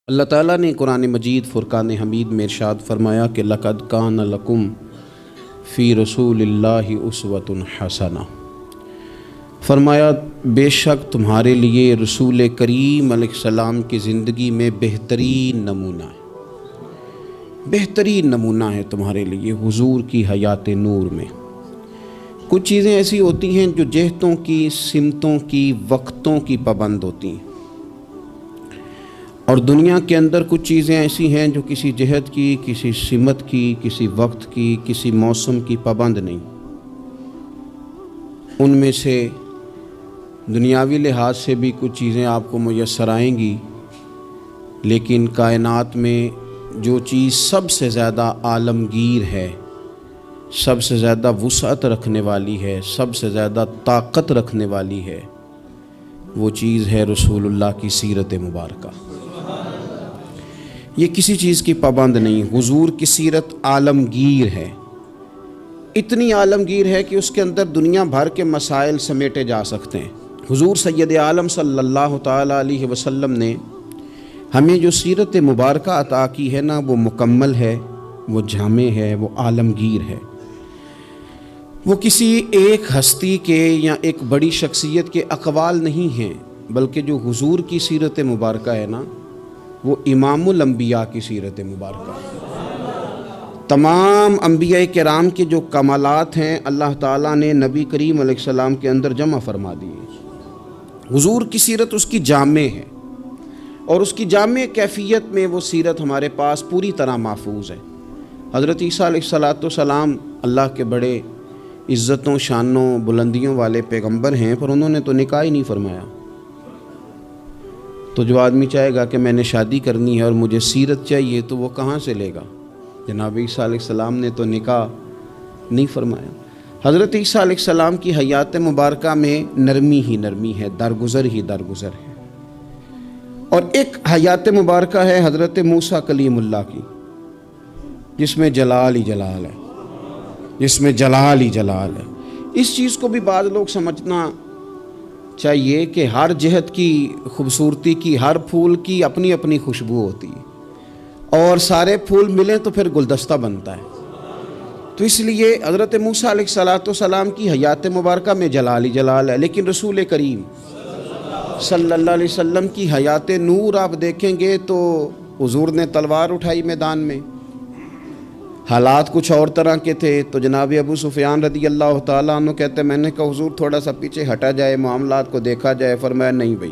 اللہ تعالیٰ نے قرآن مجید فرقان حمید میں ارشاد فرمایا کہ لقد کان لکم فی رسول اللہ اسوۃ حسنہ، فرمایا بے شک تمہارے لیے رسول کریم علیہ السلام کی زندگی میں بہترین نمونہ ہے، بہترین نمونہ ہے تمہارے لیے حضور کی حیات نور میں۔ کچھ چیزیں ایسی ہوتی ہیں جو جہتوں کی، سمتوں کی، وقتوں کی پابند ہوتی ہیں، اور دنیا کے اندر کچھ چیزیں ایسی ہیں جو کسی جہت کی، کسی سمت کی، کسی وقت کی، کسی موسم کی پابند نہیں۔ ان میں سے دنیاوی لحاظ سے بھی کچھ چیزیں آپ کو میسر آئیں گی، لیکن کائنات میں جو چیز سب سے زیادہ عالمگیر ہے، سب سے زیادہ وسعت رکھنے والی ہے، سب سے زیادہ طاقت رکھنے والی ہے، وہ چیز ہے رسول اللہ کی سیرت مبارکہ۔ یہ کسی چیز کی پابند نہیں، حضور کی سیرت عالمگیر ہے، اتنی عالمگیر ہے کہ اس کے اندر دنیا بھر کے مسائل سمیٹے جا سکتے ہیں۔ حضور سید عالم صلی اللہ تعالیٰ علیہ وسلم نے ہمیں جو سیرت مبارکہ عطا کی ہے نا، وہ مکمل ہے، وہ جامع ہے، وہ عالمگیر ہے۔ وہ کسی ایک ہستی کے یا ایک بڑی شخصیت کے اقوال نہیں ہیں، بلکہ جو حضور کی سیرت مبارکہ ہے نا، وہ امام الانبیاء کی سیرت مبارکہ ہے۔ تمام انبیاء کرام کے جو کمالات ہیں اللہ تعالیٰ نے نبی کریم علیہ السلام کے اندر جمع فرما دیے۔ حضور کی سیرت اس کی جامع ہے، اور اس کی جامع کیفیت میں وہ سیرت ہمارے پاس پوری طرح محفوظ ہے۔ حضرت عیسیٰ علیہ السلام اللہ کے بڑے عزتوں، شانوں، بلندیوں والے پیغمبر ہیں، پر انہوں نے تو نکاح ہی نہیں فرمایا۔ تو جو آدمی چاہے گا کہ میں نے شادی کرنی ہے اور مجھے سیرت چاہیے، تو وہ کہاں سے لے گا؟ جناب عیسیٰ علیہ السلام نے تو نکاح نہیں فرمایا۔ حضرت عیسیٰ علیہ السلام کی حیات مبارکہ میں نرمی ہی نرمی ہے، درگزر ہی درگزر ہے۔ اور ایک حیات مبارکہ ہے حضرت موسیٰ کلیم اللہ کی، جس میں جلال ہی جلال ہے، جس میں جلال ہی جلال ہے۔ اس چیز کو بھی بعض لوگ سمجھنا چاہیے کہ ہر جہت کی خوبصورتی کی، ہر پھول کی اپنی اپنی خوشبو ہوتی ہے، اور سارے پھول ملیں تو پھر گلدستہ بنتا ہے۔ تو اس لیے حضرت موسیٰ علیہ السلام کی حیات مبارکہ میں جلال ہی جلال ہے، لیکن رسول کریم صلی اللہ علیہ وسلم کی حیات نور آپ دیکھیں گے تو حضور نے تلوار اٹھائی میدان میں، حالات کچھ اور طرح کے تھے، تو جناب ابو سفیان رضی اللہ تعالیٰ عنہ کہتے میں نے کہا حضور تھوڑا سا پیچھے ہٹا جائے، معاملات کو دیکھا جائے۔ فرمایا نہیں بھائی،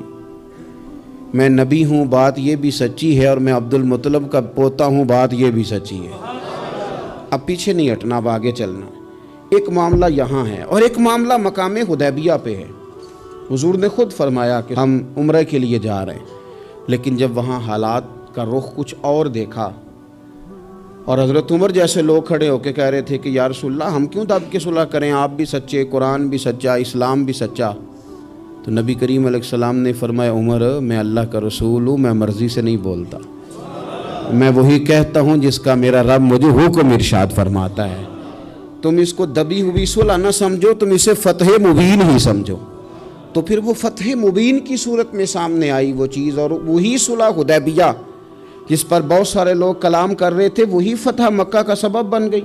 میں نبی ہوں، بات یہ بھی سچی ہے، اور میں عبد المطلب کا پوتا ہوں، بات یہ بھی سچی ہے۔ اب پیچھے نہیں ہٹنا، اب آگے چلنا۔ ایک معاملہ یہاں ہے، اور ایک معاملہ مقام حدیبیہ پہ ہے۔ حضور نے خود فرمایا کہ ہم عمرہ کے لیے جا رہے ہیں، لیکن جب وہاں حالات کا رخ کچھ اور دیکھا، اور حضرت عمر جیسے لوگ کھڑے ہو کے کہہ رہے تھے کہ یا رسول اللہ ہم کیوں دب کے صلح کریں، آپ بھی سچے، قرآن بھی سچا، اسلام بھی سچا، تو نبی کریم علیہ السلام نے فرمایا عمر میں اللہ کا رسول ہوں، میں مرضی سے نہیں بولتا، میں وہی کہتا ہوں جس کا میرا رب مجھے حکم ارشاد فرماتا ہے۔ تم اس کو دبی ہوئی صلح نہ سمجھو، تم اسے فتح مبین ہی سمجھو۔ تو پھر وہ فتح مبین کی صورت میں سامنے آئی وہ چیز، اور وہی صلح حدیبیہ جس پر بہت سارے لوگ کلام کر رہے تھے، وہی فتح مکہ کا سبب بن گئی،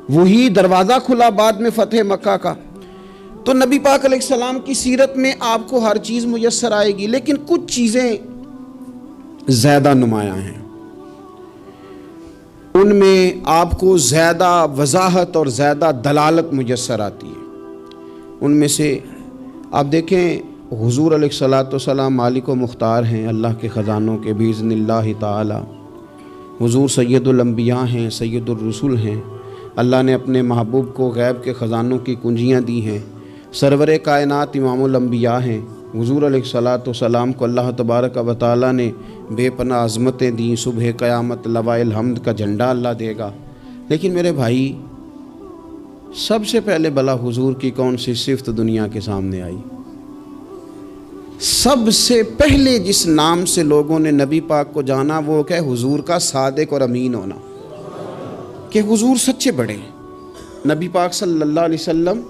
وہی دروازہ کھلا بعد میں فتح مکہ کا۔ تو نبی پاک علیہ السلام کی سیرت میں آپ کو ہر چیز میسر آئے گی، لیکن کچھ چیزیں زیادہ نمایاں ہیں، ان میں آپ کو زیادہ وضاحت اور زیادہ دلالت میسر آتی ہے۔ ان میں سے آپ دیکھیں حضور علیہ السلام مالک و مختار ہیں اللہ کے خزانوں کے باذن اللہ تعالی۔ حضور سید الانبیاء ہیں، سید الرسل ہیں، اللہ نے اپنے محبوب کو غیب کے خزانوں کی کنجیاں دی ہیں۔ سرور کائنات امام الانبیاء ہیں، حضور علیہ السلام کو اللہ تبارک و تعالی نے بے پناہ عظمتیں دیں، صبح قیامت لواء الحمد کا جھنڈا اللہ دے گا۔ لیکن میرے بھائی، سب سے پہلے بلا حضور کی کون سی صفت دنیا کے سامنے آئی؟ سب سے پہلے جس نام سے لوگوں نے نبی پاک کو جانا وہ کہ حضور کا صادق اور امین ہونا، کہ حضور سچے بڑے ہیں۔ نبی پاک صلی اللہ علیہ وسلم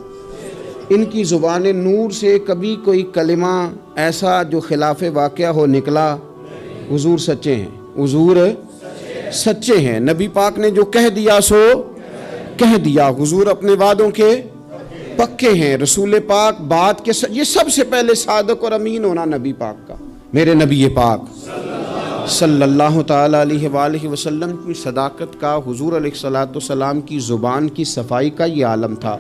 ان کی زبان نور سے کبھی کوئی کلمہ ایسا جو خلاف واقعہ ہو نکلا حضور سچے ہیں، حضور سچے ہیں، نبی پاک نے جو کہہ دیا سو کہہ دیا، حضور اپنے وعدوں کے پکے ہیں، رسول پاک بات کے یہ سب سے پہلے صادق اور امین ہونا نبی پاک کا، میرے نبی پاک صلی اللہ تعالی علیہ وآلہ وسلم کی صداقت کا، حضور علیہ الصلوۃ والسلام کی زبان کی صفائی کا یہ عالم تھا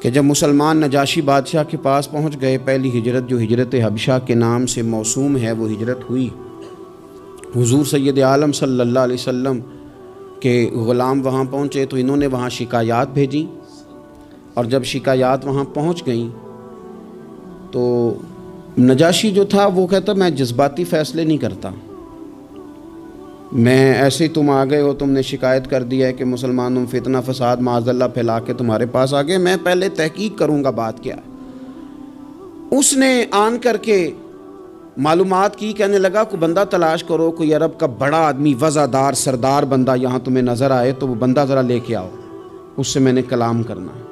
کہ جب مسلمان نجاشی بادشاہ کے پاس پہنچ گئے، پہلی ہجرت جو ہجرت حبشہ کے نام سے موسوم ہے وہ ہجرت ہوئی، حضور سید عالم صلی اللہ علیہ وسلم کے غلام وہاں پہنچے تو انہوں نے وہاں شکایات بھیجیں، اور جب شکایات وہاں پہنچ گئیں تو نجاشی جو تھا وہ کہتا میں جذباتی فیصلے نہیں کرتا، میں ایسے ہی تم آ گئے ہو، تم نے شکایت کر دیا ہے کہ مسلمانوں فتنہ فساد معاذ اللہ پھیلا کے تمہارے پاس آ گئے، میں پہلے تحقیق کروں گا بات کیا ہے۔ اس نے آن کر کے معلومات کی، کہنے لگا کوئی بندہ تلاش کرو، کوئی عرب کا بڑا آدمی وزادار سردار بندہ یہاں تمہیں نظر آئے تو وہ بندہ ذرا لے کے آؤ، اس سے میں نے کلام کرنا ہے،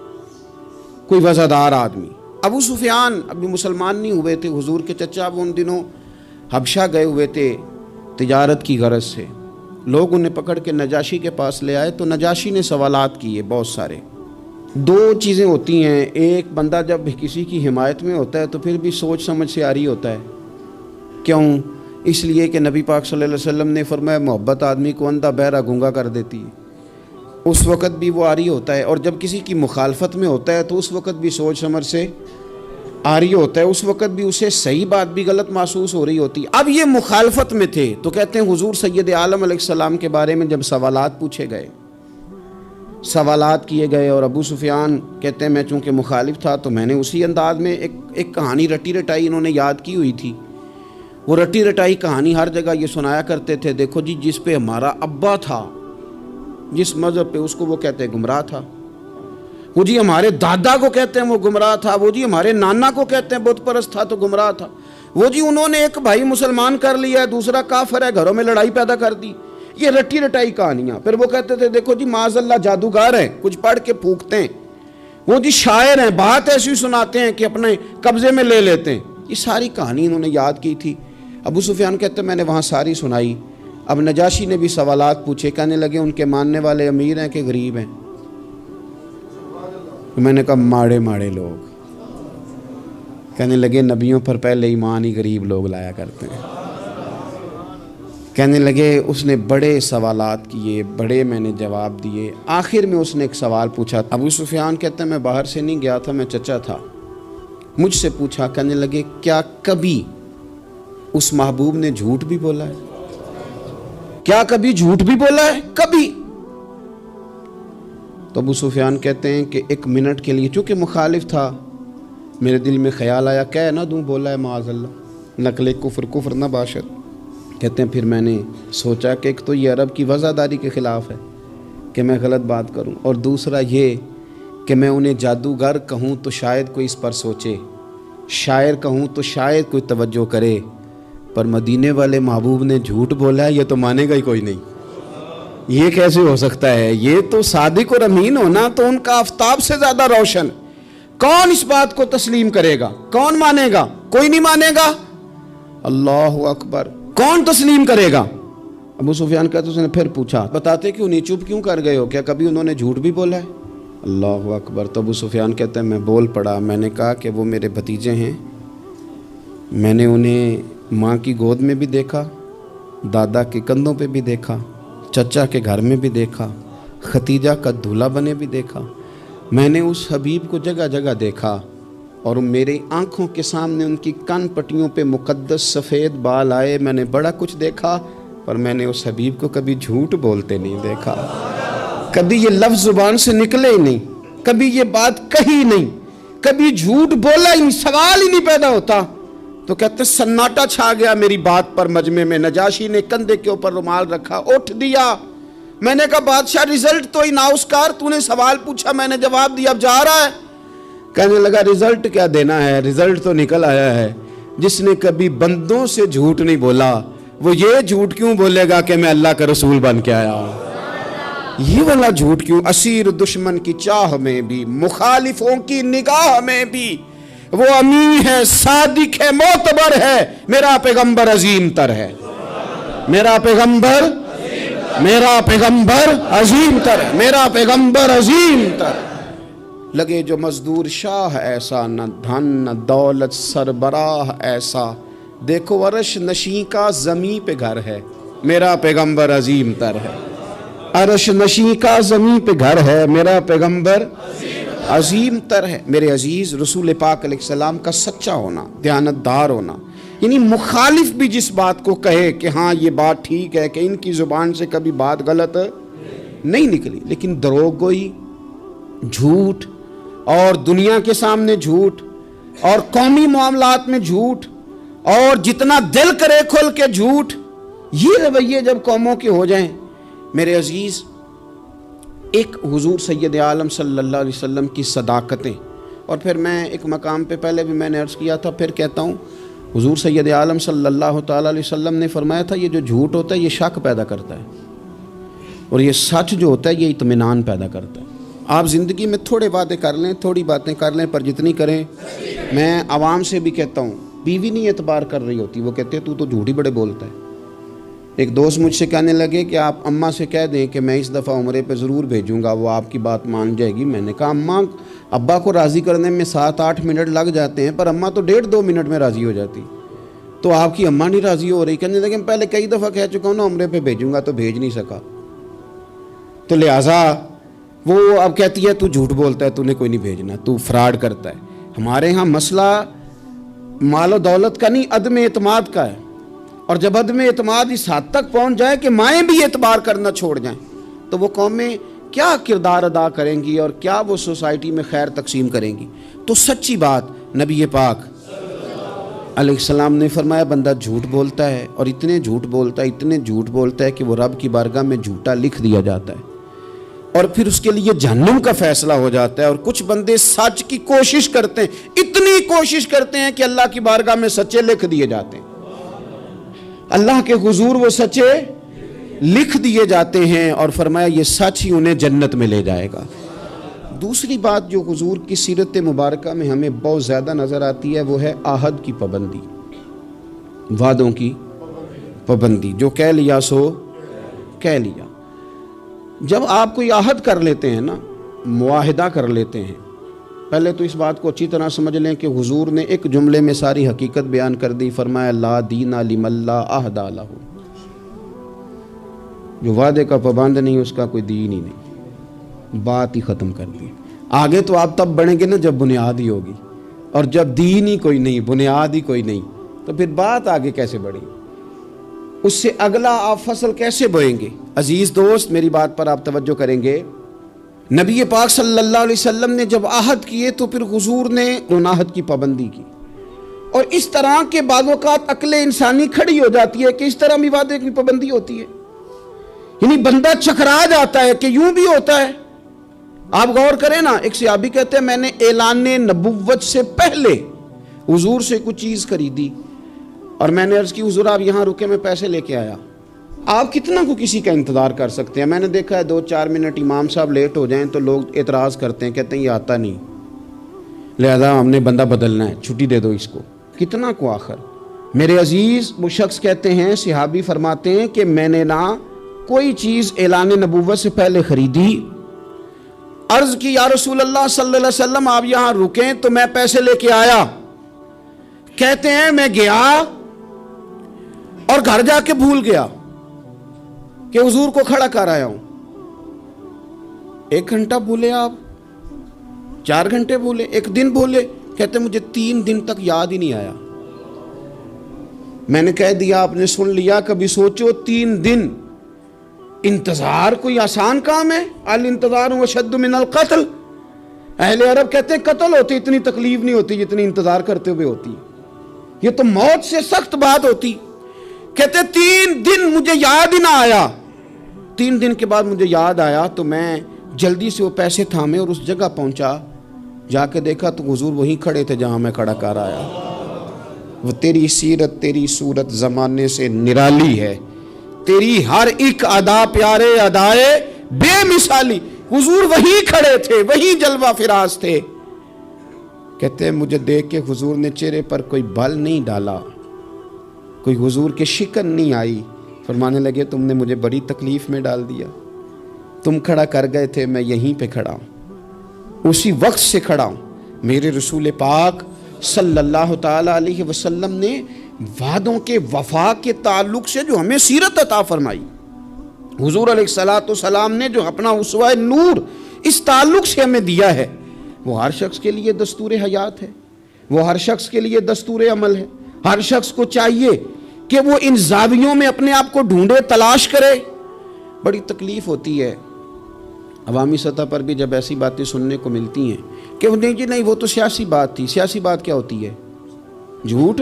کوئی وزادار آدمی۔ ابو سفیان ابھی مسلمان نہیں ہوئے تھے، حضور کے چچا وہ ان دنوں حبشہ گئے ہوئے تھے تجارت کی غرض سے، لوگ انہیں پکڑ کے نجاشی کے پاس لے آئے تو نجاشی نے سوالات کیے بہت سارے۔ دو چیزیں ہوتی ہیں، ایک بندہ جب کسی کی حمایت میں ہوتا ہے تو پھر بھی سوچ سمجھ سے عاری ہوتا ہے، کیوں؟ اس لیے کہ نبی پاک صلی اللہ علیہ وسلم نے فرمایا محبت آدمی کو اندھا بہرا گونگا کر دیتی ہے، اس وقت بھی وہ عاری ہوتا ہے، اور جب کسی کی مخالفت میں ہوتا ہے تو اس وقت بھی سوچ سمجھ سے عاری ہوتا ہے، اس وقت بھی اسے صحیح بات بھی غلط محسوس ہو رہی ہوتی۔ اب یہ مخالفت میں تھے تو کہتے ہیں حضور سید عالم علیہ السلام کے بارے میں جب سوالات پوچھے گئے، سوالات کیے گئے، اور ابو سفیان کہتے ہیں میں چونکہ مخالف تھا تو میں نے اسی انداز میں ایک کہانی رٹی رٹائی انہوں نے یاد کی ہوئی تھی، وہ رٹی رٹائی کہانی ہر جگہ یہ سنایا کرتے تھے، دیکھو جی جس پہ ہمارا ابا تھا، جس مذہب پہ، اس کو وہ کہتے ہیں گمراہ تھا، وہ جی ہمارے دادا کو کہتے ہیں وہ گمراہ تھا، وہ جی ہمارے نانا کو کہتے ہیں بت پرست تھا تو گمراہ تھا، وہ جی انہوں نے ایک بھائی مسلمان کر لیا ہے، دوسرا کافر ہے، گھروں میں لڑائی پیدا کر دی، یہ رٹی رٹائی کہانیاں۔ پھر وہ کہتے تھے دیکھو جی معاذ اللہ جادوگر ہیں، کچھ پڑھ کے پھونکتے ہیں، وہ جی شاعر ہیں، بات ایسی سناتے ہیں کہ اپنے قبضے میں لے لیتے ہیں، یہ ساری کہانی انہوں نے یاد کی تھی۔ ابو سفیان کہتے ہیں میں نے وہاں ساری سنائی۔ اب نجاشی نے بھی سوالات پوچھے، کہنے لگے ان کے ماننے والے امیر ہیں کہ غریب ہیں؟ میں نے کہا ماڑے ماڑے لوگ۔ کہنے لگے نبیوں پر پہلے ایمان ہی غریب لوگ لایا کرتے ہیں۔ کہنے لگے اس نے بڑے سوالات کیے، بڑے میں نے جواب دیے، آخر میں اس نے ایک سوال پوچھا۔ ابو سفیان کہتے ہیں میں باہر سے نہیں گیا تھا، میں چچا تھا، مجھ سے پوچھا، کہنے لگے کیا کبھی اس محبوب نے جھوٹ بھی بولا ہے؟ کیا کبھی جھوٹ بھی بولا ہے؟ کبھی؟ تو ابو سفیان کہتے ہیں کہ ایک منٹ کے لیے چونکہ مخالف تھا، میرے دل میں خیال آیا کہہ نہ دوں بولا ہے معاذ اللہ، نقل کفر نہ باشد۔ کہتے ہیں پھر میں نے سوچا کہ ایک تو یہ عرب کی وزاداری کے خلاف ہے کہ میں غلط بات کروں، اور دوسرا یہ کہ میں انہیں جادوگر کہوں تو شاید کوئی اس پر سوچے، شاعر کہوں تو شاید کوئی توجہ کرے، پر مدینے والے محبوب نے جھوٹ بولا ہے یہ تو مانے گا ہی کوئی نہیں، یہ کیسے ہو سکتا ہے؟ یہ تو صادق اور امین ہونا تو ان کا آفتاب سے زیادہ روشن، کون اس بات کو تسلیم کرے گا؟ کون مانے گا؟ کوئی نہیں مانے گا۔ اللہ اکبر، کون تسلیم کرے گا؟ ابو سفیان کہتے اس نے پھر پوچھا بتاتے کیوں نہیں، چپ کیوں کر گئے ہو، کیا کبھی انہوں نے جھوٹ بھی بولا ہے؟ اللہ اکبر۔ تو ابو سفیان کہتے ہیں میں بول پڑا، میں نے کہا کہ وہ میرے بھتیجے ہیں، میں نے انہیں ماں کی گود میں بھی دیکھا، دادا کے کندھوں پہ بھی دیکھا، چچا کے گھر میں بھی دیکھا، ختیجہ کا دولہا بنے بھی دیکھا، میں نے اس حبیب کو جگہ جگہ دیکھا، اور میری آنکھوں کے سامنے ان کی کان پٹیوں پہ مقدس سفید بال آئے، میں نے بڑا کچھ دیکھا، پر میں نے اس حبیب کو کبھی جھوٹ بولتے نہیں دیکھا، کبھی یہ لفظ زبان سے نکلے ہی نہیں، کبھی یہ بات کہی نہیں، کبھی جھوٹ بولا ہی نہیں، سوال ہی نہیں پیدا ہوتا۔ تو کہتے سناٹا چھا گیا میری بات پر مجمع میں۔ نجاشی نے کندھے کے اوپر رومال رکھا، اٹھ دیا۔ میں نے کہا بادشاہ رزلٹ تو ہی ناؤسکار، تو نے سوال پوچھا میں نے جواب دیا، اب جا رہا ہے؟ کہنے لگا رزلٹ کیا دینا ہے، رزلٹ تو نکل آیا ہے، جس نے کبھی بندوں سے جھوٹ نہیں بولا وہ یہ جھوٹ کیوں بولے گا کہ میں اللہ کا رسول بن کے آیا ہوں؟ یہ والا جھوٹ کیوں؟ اسیر دشمن کی چاہ میں بھی، مخالفوں کی نگاہ میں بھی، وہ امی ہے، صادق ہے، معتبر ہے، میرا پیغمبر عظیم تر ہے، میرا پیغمبر عظیم تر ہے، میرا پیغمبر عظیم تر ہے۔ لگے جو مزدور شاہ ایسا، نہ دھن نہ دولت سربراہ ایسا، دیکھو عرش نشیں کا زمیں پہ گھر ہے، میرا پیغمبر عظیم تر ہے۔ عرش نشیں کا زمیں پہ گھر ہے، میرا پیغمبر عظیم تر ہے۔ میرے عزیز، رسول پاک علیہ السلام کا سچا ہونا، دیانتدار ہونا، یعنی مخالف بھی جس بات کو کہے کہ ہاں یہ بات ٹھیک ہے، کہ ان کی زبان سے کبھی بات غلط نہیں نکلی، لیکن دروغ گوئی، جھوٹ، اور دنیا کے سامنے جھوٹ، اور قومی معاملات میں جھوٹ، اور جتنا دل کرے کھل کے جھوٹ، یہ رویے جب قوموں کے ہو جائیں، میرے عزیز، ایک حضور سید عالم صلی اللہ علیہ وسلم کی صداقتیں، اور پھر میں ایک مقام پہ پہلے بھی میں نے عرض کیا تھا، پھر کہتا ہوں، حضور سید عالم صلی اللہ تعالیٰ علیہ وسلم نے فرمایا تھا یہ جو جھوٹ ہوتا ہے یہ شک پیدا کرتا ہے، اور یہ سچ جو ہوتا ہے یہ اطمینان پیدا کرتا ہے۔ آپ زندگی میں تھوڑے وعدے کر لیں، تھوڑی باتیں کر لیں، پر جتنی کریں، میں عوام سے بھی کہتا ہوں، بیوی نہیں اعتبار کر رہی ہوتی، وہ کہتے ہیں تو جھوٹ ہی بڑے بولتا ہے۔ ایک دوست مجھ سے کہنے لگے کہ آپ اماں سے کہہ دیں کہ میں اس دفعہ عمرے پہ ضرور بھیجوں گا، وہ آپ کی بات مان جائے گی۔ میں نے کہا اماں ابا کو راضی کرنے میں 7-8 منٹ لگ جاتے ہیں، پر اماں تو 1.5-2 منٹ میں راضی ہو جاتی، تو آپ کی اماں نہیں راضی ہو رہی۔ کہنے لگے پہلے کئی دفعہ کہہ چکا ہوں نا عمرے پہ بھیجوں گا، تو بھیج نہیں سکا، تو لہٰذا وہ اب کہتی ہے تو جھوٹ بولتا ہے، تو نے کوئی نہیں بھیجنا، تو فراڈ کرتا ہے۔ ہمارے ہاں مسئلہ مال و دولت کا نہیں، عدم اعتماد کا ہے، اور جب عدم اعتماد اس حد تک پہنچ جائے کہ مائیں بھی اعتبار کرنا چھوڑ جائیں، تو وہ قومیں کیا کردار ادا کریں گی اور کیا وہ سوسائٹی میں خیر تقسیم کریں گی؟ تو سچی بات، نبی پاک علیہ السلام نے فرمایا بندہ جھوٹ بولتا ہے، اور اتنے جھوٹ بولتا ہے کہ وہ رب کی بارگاہ میں جھوٹا لکھ دیا جاتا ہے، اور پھر اس کے لیے جہنم کا فیصلہ ہو جاتا ہے۔ اور کچھ بندے سچ کی کوشش کرتے ہیں، اتنی کوشش کرتے ہیں کہ اللہ کی بارگاہ میں سچے لکھ دیے جاتے ہیں، اللہ کے حضور وہ سچے لکھ دیے جاتے ہیں، اور فرمایا یہ سچ ہی انہیں جنت میں لے جائے گا۔ دوسری بات جو حضور کی سیرت مبارکہ میں ہمیں بہت زیادہ نظر آتی ہے، وہ ہے عہد کی پابندی، وعدوں کی پابندی۔ جو کہہ لیا سو کہہ لیا۔ جب آپ کوئی عہد کر لیتے ہیں نا، معاہدہ کر لیتے ہیں، پہلے تو اس بات کو اچھی طرح سمجھ لیں کہ حضور نے ایک جملے میں ساری حقیقت بیان کر دی، فرمایا لا دین لمن لا عہد لہ، جو وعدے کا پابند نہیں اس کا کوئی دین ہی نہیں، بات ہی ختم کر دی۔ آگے تو آپ تب بڑھیں گے نا جب بنیاد ہی ہوگی، اور جب دین ہی کوئی نہیں، بنیاد ہی کوئی نہیں، تو پھر بات آگے کیسے بڑھے؟ اس سے اگلا آپ فصل کیسے بوئیں گے؟ عزیز دوست، میری بات پر آپ توجہ کریں گے، نبی پاک صلی اللہ علیہ وسلم نے جب عہد کیے تو پھر حضور نے ان عہد کی پابندی کی، اور اس طرح کے بعض اوقات عقل انسانی کھڑی ہو جاتی ہے کہ اس طرح بھی وعدے کی پابندی ہوتی ہے، یعنی بندہ چکرا جاتا ہے کہ یوں بھی ہوتا ہے۔ آپ غور کریں نا، ایک صحابی کہتے ہیں میں نے اعلان نبوت سے پہلے حضور سے کچھ چیز خریدی، اور میں نے عرض کی حضور آپ یہاں رکے، میں پیسے لے کے آیا۔ آپ کتنا کو کسی کا انتظار کر سکتے ہیں؟ میں نے دیکھا ہے 2-4 منٹ امام صاحب لیٹ ہو جائیں تو لوگ اعتراض کرتے ہیں، کہتے ہیں یہ آتا نہیں، لہذا ہم نے بندہ بدلنا ہے، چھٹی دے دو اس کو۔ کتنا کو آخر؟ میرے عزیز، وہ شخص کہتے ہیں، صحابی فرماتے ہیں کہ میں نے نہ کوئی چیز اعلان نبوت سے پہلے خریدی، عرض کی یا رسول اللہ صلی اللہ علیہ وسلم آپ یہاں رکیں تو میں پیسے لے کے آیا۔ کہتے ہیں میں گیا اور گھر جا کے بھول گیا کہ حضور کو کھڑا کر آیا ہوں۔ 1 گھنٹہ بھولے آپ، 4 گھنٹے بھولے، 1 دن بھولے، کہتے مجھے 3 دن تک یاد ہی نہیں آیا۔ میں نے کہہ دیا آپ نے سن لیا، کبھی سوچو 3 دن انتظار کوئی آسان کام ہے؟ الانتظار اشد من القتل، اہل عرب کہتے ہیں قتل ہوتی اتنی تکلیف نہیں ہوتی جتنی انتظار کرتے ہوئے ہوتی، یہ تو موت سے سخت بات ہوتی۔ کہتے 3 دن مجھے یاد ہی نہ آیا، 3 دن کے بعد مجھے یاد آیا تو میں جلدی سے وہ پیسے تھامے اور اس جگہ پہنچا، جا کے دیکھا تو حضور وہیں کھڑے تھے جہاں میں کھڑا کر آیا۔ وہ تیری سیرت تیری صورت زمانے سے نرالی ہے، تیری ہر ایک ادا پیارے ادائے بے مثالی۔ حضور وہیں کھڑے تھے، وہیں جلوہ فراز تھے، کہتے ہیں مجھے دیکھ کے حضور نے چہرے پر کوئی بل نہیں ڈالا، کوئی حضور کے شکن نہیں آئی. فرمانے لگے تم نے مجھے بڑی تکلیف میں ڈال دیا، تم کھڑا کر گئے تھے، میں یہیں پہ کھڑا ہوں، اسی وقت سے کھڑا ہوں. میرے رسول پاک صلی اللہ تعالی علیہ وسلم نے وعدوں کے وفا کے تعلق سے جو ہمیں سیرت عطا فرمائی، حضور علیہ الصلوۃ والسلام نے جو اپنا اسوہ نور اس تعلق سے ہمیں دیا ہے، وہ ہر شخص کے لیے دستور حیات ہے، وہ ہر شخص کے لیے دستور عمل ہے. ہر شخص کو چاہیے کہ وہ ان زاویوں میں اپنے آپ کو ڈھونڈے، تلاش کرے. بڑی تکلیف ہوتی ہے عوامی سطح پر بھی جب ایسی باتیں سننے کو ملتی ہیں کہ نہیں جی نہیں وہ تو سیاسی بات تھی. سیاسی بات کیا ہوتی ہے؟ جھوٹ.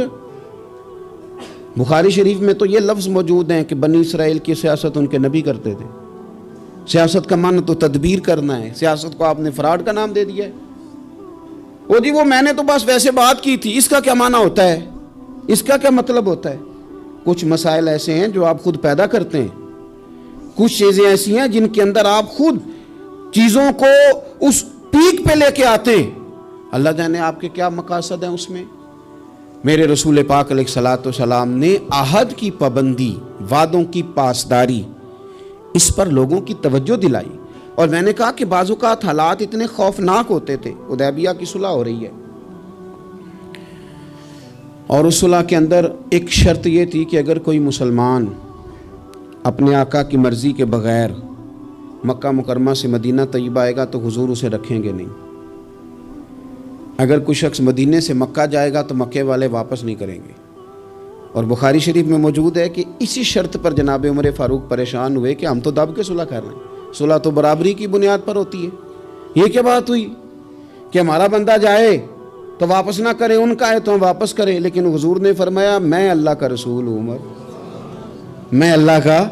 بخاری شریف میں تو یہ لفظ موجود ہیں کہ بنی اسرائیل کی سیاست ان کے نبی کرتے تھے. سیاست کا معنی تو تدبیر کرنا ہے، سیاست کو آپ نے فراڈ کا نام دے دیا ہے. وہ جی وہ میں نے تو بس ویسے بات کی تھی، اس کا کیا معنی ہوتا ہے؟ اس کا کیا مطلب ہوتا ہے؟ کچھ مسائل ایسے ہیں جو آپ خود پیدا کرتے ہیں، کچھ چیزیں ایسی ہیں جن کے اندر آپ خود چیزوں کو اس پیک پہ لے کے آتے ہیں. اللہ جانے آپ کے کیا مقاصد ہیں اس میں. میرے رسول پاک علیہ الصلوۃ والسلام نے عہد کی پابندی، وعدوں کی پاسداری، اس پر لوگوں کی توجہ دلائی. اور میں نے کہا کہ بعض اوقات حالات اتنے خوفناک ہوتے تھے. حدیبیہ کی صلح ہو رہی ہے اور اس صلح کے اندر ایک شرط یہ تھی کہ اگر کوئی مسلمان اپنے آقا کی مرضی کے بغیر مکہ مکرمہ سے مدینہ طیبہ آئے گا تو حضور اسے رکھیں گے نہیں. اگر کوئی شخص مدینے سے مکہ جائے گا تو مکے والے واپس نہیں کریں گے. اور بخاری شریف میں موجود ہے کہ اسی شرط پر جناب عمر فاروق پریشان ہوئے کہ ہم تو دب کے صلح کر رہے ہیں، صلح تو برابری کی بنیاد پر ہوتی ہے. یہ کیا بات ہوئی کہ ہمارا بندہ جائے تو واپس نہ کرے، ان کا ہے تو ہم واپس کریں. لیکن حضور نے فرمایا میں اللہ کا رسول ہوں عمر، میں اللہ کا،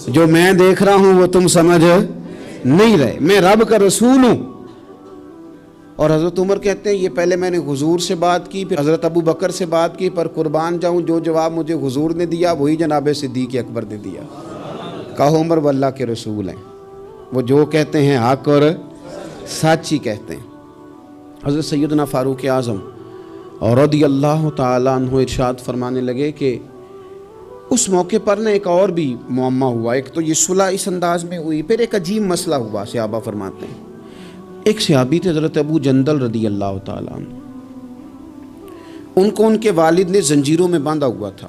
جو میں دیکھ رہا ہوں وہ تم سمجھ نہیں رہے، میں رب کا رسول ہوں. اور حضرت عمر کہتے ہیں یہ پہلے میں نے حضور سے بات کی، پھر حضرت ابو بکر سے بات کی، پر قربان جاؤں جو جواب مجھے حضور نے دیا وہی جناب صدیق اکبر نے دیا. کہو عمر وہ اللہ کے رسول ہیں، وہ جو کہتے ہیں حق اور سچ ہی کہتے ہیں. حضرت سیدنا فاروق اعظم اور رضی اللہ تعالیٰ عنہ ارشاد فرمانے لگے کہ اس موقع پر نہ ایک اور بھی معمہ ہوا. ایک تو یہ صلح اس انداز میں ہوئی، پھر ایک عجیب مسئلہ ہوا. صحابہ فرماتے ہیں ایک صحابی تھے حضرت ابو جندل رضی اللہ تعالیٰ عنہ، ان کو ان کے والد نے زنجیروں میں باندھا ہوا تھا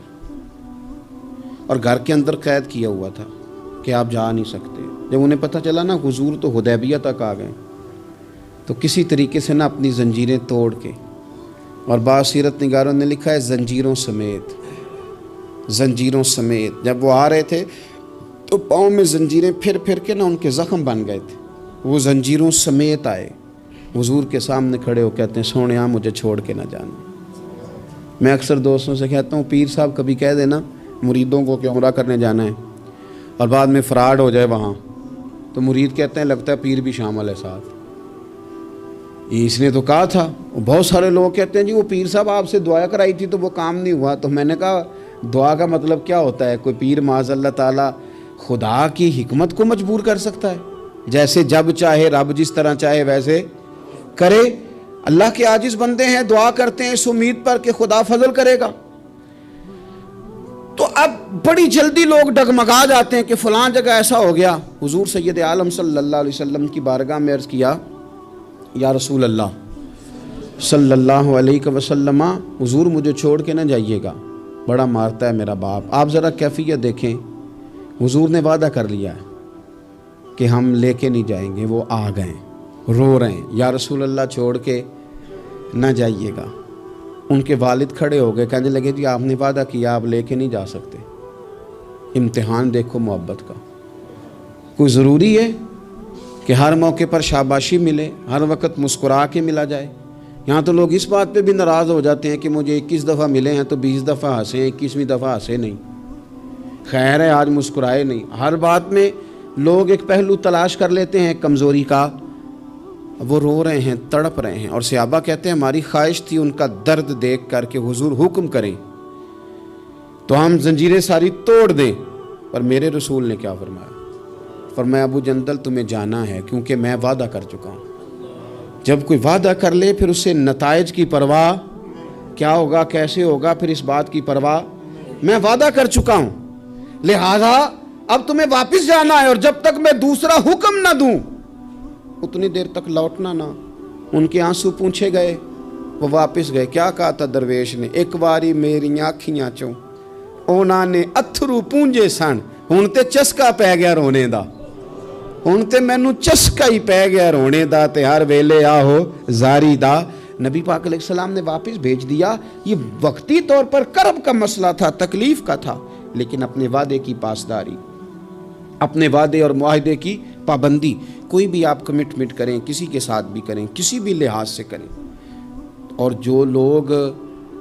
اور گھر کے اندر قید کیا ہوا تھا کہ آپ جا نہیں سکتے. جب انہیں پتہ چلا نا حضور تو حدیبیہ تک آ گئے تو کسی طریقے سے نا اپنی زنجیریں توڑ کے، اور بعض سیرت نگاروں نے لکھا ہے زنجیروں سمیت، زنجیروں سمیت جب وہ آ رہے تھے تو پاؤں میں زنجیریں پھر پھر کے نا ان کے زخم بن گئے تھے. وہ زنجیروں سمیت آئے حضور کے سامنے کھڑے ہو کہتے ہیں سونیا مجھے چھوڑ کے نہ جانا. میں اکثر دوستوں سے کہتا ہوں پیر صاحب کبھی کہہ دینا مریدوں کو کہ عمرہ کرنے جانا ہے اور بعد میں فراڈ ہو جائے وہاں تو مرید کہتے ہیں لگتا ہے پیر بھی شامل ہے ساتھ. اس نے تو کہا تھا. بہت سارے لوگ کہتے ہیں جی وہ پیر صاحب آپ سے دعا کرائی تھی تو وہ کام نہیں ہوا. تو میں نے کہا دعا کا مطلب کیا ہوتا ہے؟ کوئی پیر معاذ اللہ تعالیٰ خدا کی حکمت کو مجبور کر سکتا ہے؟ جیسے جب چاہے رب جس طرح چاہے ویسے کرے. اللہ کے عاجز بندے ہیں، دعا کرتے ہیں اس امید پر کہ خدا فضل کرے گا. تو اب بڑی جلدی لوگ ڈگمگا جاتے ہیں کہ فلاں جگہ ایسا ہو گیا. حضور سید عالم صلی اللہ علیہ وسلم کی بارگاہ میں عرض کیا یا رسول اللہ صلی اللہ علیہ وسلم، حضور مجھے چھوڑ کے نہ جائیے گا، بڑا مارتا ہے میرا باپ. آپ ذرا کیفیت دیکھیں. حضور نے وعدہ کر لیا ہے کہ ہم لے کے نہیں جائیں گے. وہ آ گئے رو رہے ہیں یا رسول اللہ چھوڑ کے نہ جائیے گا. ان کے والد کھڑے ہو گئے کہنے لگے جی آپ نے وعدہ کیا آپ لے کے نہیں جا سکتے. امتحان دیکھو محبت کا. کوئی ضروری ہے کہ ہر موقع پر شاباشی ملے، ہر وقت مسکرا کے ملا جائے؟ یہاں تو لوگ اس بات پہ بھی ناراض ہو جاتے ہیں کہ مجھے 21 دفعہ ملے ہیں تو 20 دفعہ ہنسے، 21ویں دفعہ ہنسے نہیں. خیر ہے آج مسکرائے نہیں. ہر بات میں لوگ ایک پہلو تلاش کر لیتے ہیں کمزوری کا. وہ رو رہے ہیں، تڑپ رہے ہیں. اور صحابہ کہتے ہیں ہماری خواہش تھی ان کا درد دیکھ کر کہ حضور حکم کریں تو ہم زنجیریں ساری توڑ دیں. پر میرے رسول نے کیا فرمایا؟ فرمایا ابو جندل تمہیں جانا ہے کیونکہ میں وعدہ کر چکا ہوں. جب کوئی وعدہ کر لے پھر اس سے نتائج کی پرواہ، کیا ہوگا کیسے ہوگا، پھر اس بات کی پرواہ، میں وعدہ کر چکا ہوں لہذا اب تمہیں واپس جانا ہے، اور جب تک میں دوسرا حکم نہ دوں اتنی دیر تک لوٹنا نہ۔ ان کے آنسو پونچھے گئے، وہ واپس گئے۔ کیا کہا تھا درویش نے؟ ایک باری میری آنکھیاں چوں اونا نے اتھرو پونجے سن، ہن تے چسکا پی گیا رونے دا، ہن تے مینوں چسکا ہی پی گیا رونے دا، تے ہر ویلے آہو زاری دا۔ نبی پاک علیہ السلام نے واپس بھیج دیا۔ یہ وقتی طور پر کرب کا مسئلہ تھا، تکلیف کا تھا، لیکن اپنے وعدے کی پاسداری، اپنے وعدے اور معاہدے کی پابندی۔ کوئی بھی آپ کمٹمنٹ کریں، کسی کے ساتھ بھی کریں، کسی بھی لحاظ سے کریں، اور جو لوگ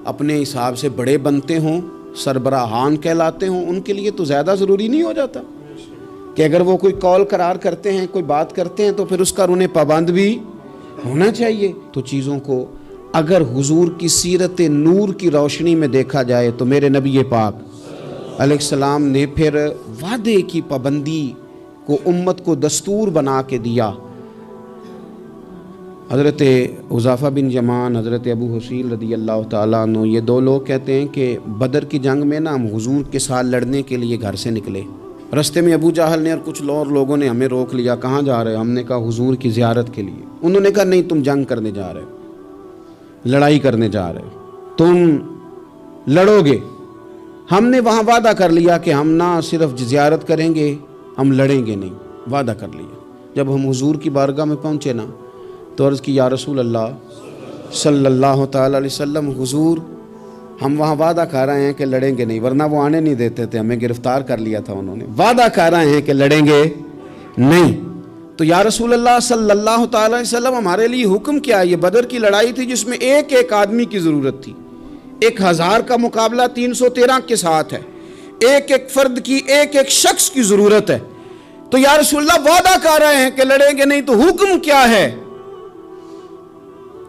اپنے حساب سے بڑے بنتے ہوں، سربراہان کہلاتے ہوں، ان کے لیے تو زیادہ ضروری نہیں ہو جاتا کہ اگر وہ کوئی کال قرار کرتے ہیں، کوئی بات کرتے ہیں، تو پھر اس کا انہیں پابند بھی ہونا چاہیے۔ تو چیزوں کو اگر حضور کی سیرت نور کی روشنی میں دیکھا جائے تو میرے نبی پاک علیہ السلام نے پھر وعدے کی پابندی کو امت کو دستور بنا کے دیا۔ حضرت حذیفہ بن یمان، حضرت ابو حسین رضی اللہ تعالیٰ عنہ، یہ دو لوگ کہتے ہیں کہ بدر کی جنگ میں نا ہم حضور کے ساتھ لڑنے کے لیے گھر سے نکلے، رستے میں ابو جہل نے اور کچھ اور لوگوں نے ہمیں روک لیا، کہاں جا رہے؟ ہم نے کہا حضور کی زیارت کے لیے۔ انہوں نے کہا نہیں، تم جنگ کرنے جا رہے ہو، لڑائی کرنے جا رہے ہو، تم لڑو گے۔ ہم نے وہاں وعدہ کر لیا کہ ہم نہ صرف زیارت کریں گے، ہم لڑیں گے نہیں، وعدہ کر لیا۔ جب ہم حضور کی بارگاہ میں پہنچے نا تو عرض کی یا رسول اللہ صلی اللہ تعالیٰ علیہ وسلم، حضور ہم وہاں وعدہ کر رہے ہیں کہ لڑیں گے نہیں، ورنہ وہ آنے نہیں دیتے تھے، ہمیں گرفتار کر لیا تھا انہوں نے، وعدہ کر رہے ہیں کہ لڑیں گے نہیں۔ تو یا رسول اللہ صلی اللہ تعالیٰ علیہ وسلم ہمارے لیے حکم کیا؟ یہ بدر کی لڑائی تھی جس میں ایک ایک آدمی کی ضرورت تھی، 1000 کا مقابلہ 313 کے ساتھ ہے، ایک ایک فرد کی، ایک ایک شخص کی ضرورت ہے۔ تو یا رسول اللہ وعدہ کر رہے ہیں کہ لڑیں گے نہیں، تو حکم کیا ہے؟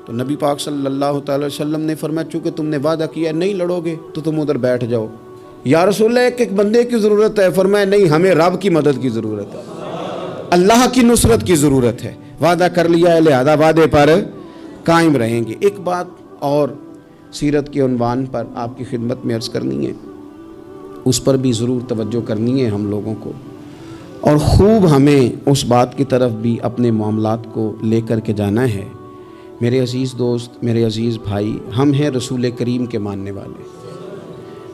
تو نبی پاک صلی اللہ تعالی وسلم نے فرمایا چونکہ تم نے وعدہ کیا نہیں لڑو گے تو تم ادھر بیٹھ جاؤ۔ یا رسول اللہ ایک ایک بندے کی ضرورت ہے، فرمایا نہیں، ہمیں رب کی مدد کی ضرورت ہے، اللہ کی نصرت کی ضرورت ہے، وعدہ کر لیا ہے لہذا وعدے پر قائم رہیں گے۔ ایک بات اور سیرت کے عنوان پر آپ کی خدمت میں عرض کرنی ہے، اس پر بھی ضرور توجہ کرنی ہے ہم لوگوں کو، اور خوب ہمیں اس بات کی طرف بھی اپنے معاملات کو لے کر کے جانا ہے۔ میرے عزیز دوست، میرے عزیز بھائی، ہم ہیں رسول کریم کے ماننے والے۔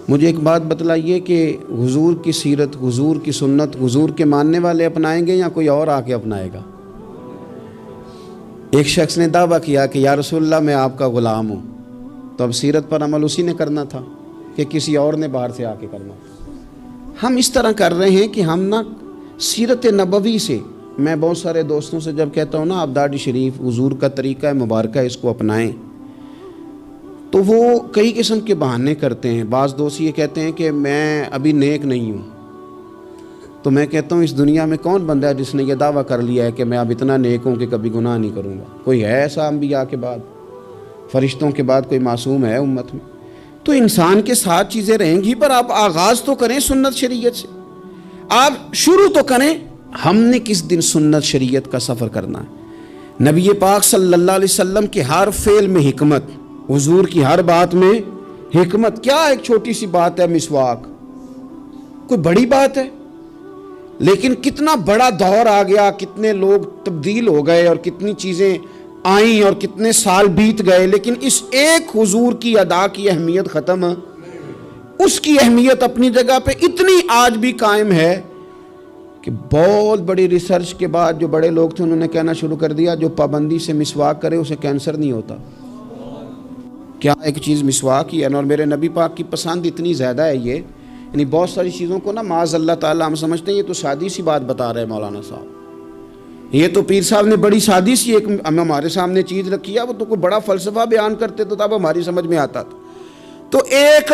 مجھے ایک بات بتلائیے کہ حضور کی سیرت، حضور کی سنت، حضور کے ماننے والے اپنائیں گے یا کوئی اور آ کے اپنائے گا؟ ایک شخص نے دعویٰ کیا کہ یا رسول اللہ میں آپ کا غلام ہوں، تو اب سیرت پر عمل اسی نے کرنا تھا کہ کسی اور نے باہر سے آ کے کرنا تھا؟ ہم اس طرح کر رہے ہیں کہ ہم نہ سیرت نبوی سے، میں بہت سارے دوستوں سے جب کہتا ہوں نا آپ داڑھی شریف حضور کا طریقہ ہے مبارکہ اس کو اپنائیں، تو وہ کئی قسم کے بہانے کرتے ہیں۔ بعض دوست یہ کہتے ہیں کہ میں ابھی نیک نہیں ہوں، تو میں کہتا ہوں اس دنیا میں کون بندہ ہے جس نے یہ دعویٰ کر لیا ہے کہ میں اب اتنا نیک ہوں کہ کبھی گناہ نہیں کروں گا؟ کوئی ہے ایسا انبیاء کے بعد، فرشتوں کے بعد کوئی معصوم ہے امت میں؟ تو انسان کے ساتھ چیزیں رہیں گی، پر آپ آغاز تو کریں سنت شریعت سے، آپ شروع تو کریں۔ ہم نے کس دن سنت شریعت کا سفر کرنا ہے؟ نبی پاک صلی اللہ علیہ وسلم کے ہر فعل میں حکمت، حضور کی ہر بات میں حکمت۔ کیا ایک چھوٹی سی بات ہے مسواک، کوئی بڑی بات ہے؟ لیکن کتنا بڑا دور آ گیا، کتنے لوگ تبدیل ہو گئے اور کتنی چیزیں آئیں اور کتنے سال بیت گئے، لیکن اس ایک حضور کی ادا کی اہمیت ختم، اس کی اہمیت اپنی جگہ پہ اتنی آج بھی قائم ہے کہ بہت بڑی ریسرچ کے بعد جو بڑے لوگ تھے انہوں نے کہنا شروع کر دیا جو پابندی سے مسواک کرے اسے کینسر نہیں ہوتا۔ کیا ایک چیز مسواک ہی ہے، اور میرے نبی پاک کی پسند اتنی زیادہ ہے یہ، یعنی بہت ساری چیزوں کو نا معاذ اللہ تعالیٰ ہم سمجھتے ہیں یہ تو سادی سی بات بتا رہے ہیں مولانا صاحب، یہ تو پیر صاحب نے بڑی سادی سی ایک ہمارے سامنے چیز رکھی ہے، وہ تو کوئی بڑا فلسفہ بیان کرتے تو تب ہماری سمجھ میں آتا تھا، تو ایک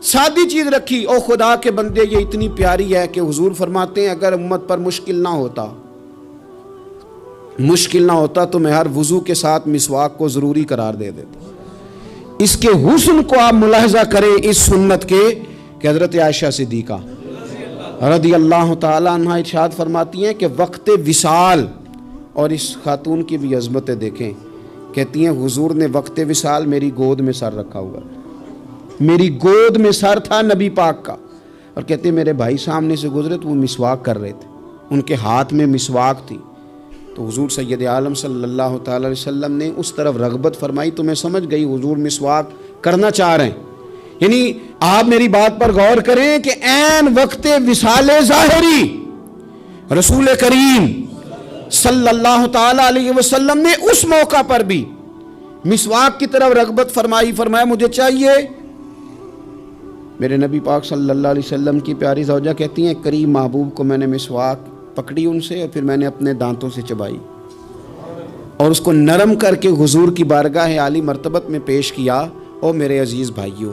سادی چیز رکھی، او خدا کے بندے یہ اتنی پیاری ہے کہ حضور فرماتے ہیں اگر امت پر مشکل نہ ہوتا تو میں ہر وضو کے ساتھ مسواک کو ضروری قرار دے دیتا۔ اس کے حسن کو آپ ملاحظہ کریں اس سنت کے کہ حضرت عائشہ صدیقہ رضی اللہ تعالی عنہ ارشاد فرماتی ہیں کہ وقت وصال، اور اس خاتون کی بھی عظمتیں دیکھیں، کہتی ہیں حضور نے وقت وصال میری گود میں سر رکھا ہوا، میری گود میں سر تھا نبی پاک کا، اور کہتے ہیں میرے بھائی سامنے سے گزرے تو وہ مسواک کر رہے تھے، ان کے ہاتھ میں مسواک تھی، تو حضور سید عالم صلی اللہ تعالی علیہ وسلم نے اس طرف رغبت فرمائی، تو میں سمجھ گئی حضور مسواک کرنا چاہ رہے ہیں۔ یعنی آپ میری بات پر غور کریں کہ عین وقت وصال ظاہری رسول کریم صلی اللہ تعالی علیہ وسلم نے اس موقع پر بھی مسواک کی طرف رغبت فرمائی، فرمایا مجھے چاہیے۔ میرے نبی پاک صلی اللہ علیہ وسلم کی پیاری زوجہ کہتی ہیں قریب محبوب کو میں نے مسواک پکڑی ان سے، اور پھر میں نے اپنے دانتوں سے چبائی اور اس کو نرم کر کے حضور کی بارگاہ عالی مرتبت میں پیش کیا۔ اور میرے عزیز بھائیوں،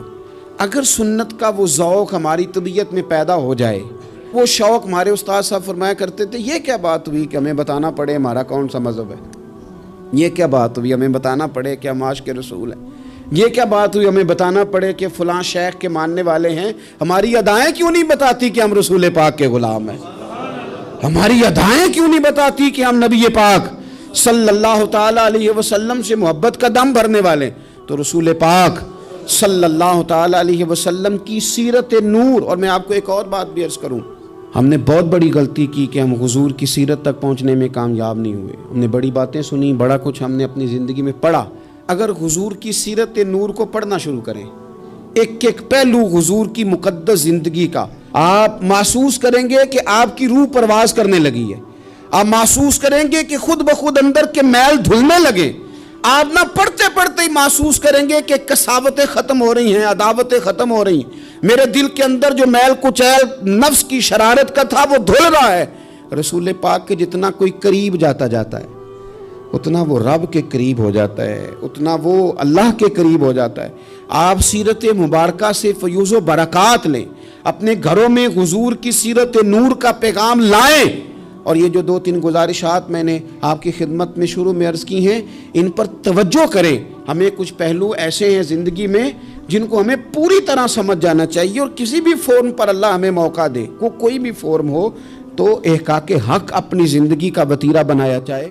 اگر سنت کا وہ ذوق ہماری طبیعت میں پیدا ہو جائے، وہ شوق، ہمارے استاد صاحب فرمایا کرتے تھے یہ کیا بات ہوئی کہ ہمیں بتانا پڑے ہمارا کون سا مذہب ہے، یہ کیا بات ہوئی ہمیں بتانا پڑے کہ ہم عاشق رسول ہیں، یہ کیا بات ہوئی ہمیں بتانا پڑے کہ فلاں شیخ کے ماننے والے ہیں، ہماری ادائیں کیوں نہیں بتاتی کہ ہم رسول پاک کے غلام ہیں، ہماری ادائیں کیوں نہیں بتاتی کہ ہم نبی پاک صلی اللہ تعالی علیہ وسلم سے محبت کا دم بھرنے والے ہیں۔ تو رسول پاک صلی اللہ تعالی علیہ وسلم کی سیرت نور، اور میں آپ کو ایک اور بات بھی عرض کروں، ہم نے بہت بڑی غلطی کی کہ ہم حضور کی سیرت تک پہنچنے میں کامیاب نہیں ہوئے۔ ہم نے بڑی باتیں سنی، بڑا کچھ ہم نے اپنی زندگی میں پڑھا۔ اگر حضور کی سیرت نور کو پڑھنا شروع کریں، ایک ایک پہلو حضور کی مقدس زندگی کا، آپ محسوس کریں گے کہ آپ کی روح پرواز کرنے لگی ہے، آپ محسوس کریں گے کہ خود بخود اندر کے میل دھلنے لگے، آپ نہ پڑھتے پڑھتے ہی محسوس کریں گے کہ کساوتیں ختم ہو رہی ہیں، عداوتیں ختم ہو رہی ہیں، میرے دل کے اندر جو میل کچیل نفس کی شرارت کا تھا وہ دھل رہا ہے۔ رسول پاک کے جتنا کوئی قریب جاتا ہے اتنا وہ رب کے قریب ہو جاتا ہے، اتنا وہ اللہ کے قریب ہو جاتا ہے۔ آپ سیرت مبارکہ سے فیوز و برکات لیں، اپنے گھروں میں حضور کی سیرت نور کا پیغام لائیں، اور یہ جو 2-3 گزارشات میں نے آپ کی خدمت میں شروع میں عرض کی ہیں، ان پر توجہ کریں۔ ہمیں کچھ پہلو ایسے ہیں زندگی میں جن کو ہمیں پوری طرح سمجھ جانا چاہیے، اور کسی بھی فورم پر اللہ ہمیں موقع دے، کوئی بھی فورم ہو، تو احقاق حق اپنی زندگی کا وتیرہ بنایا جائے۔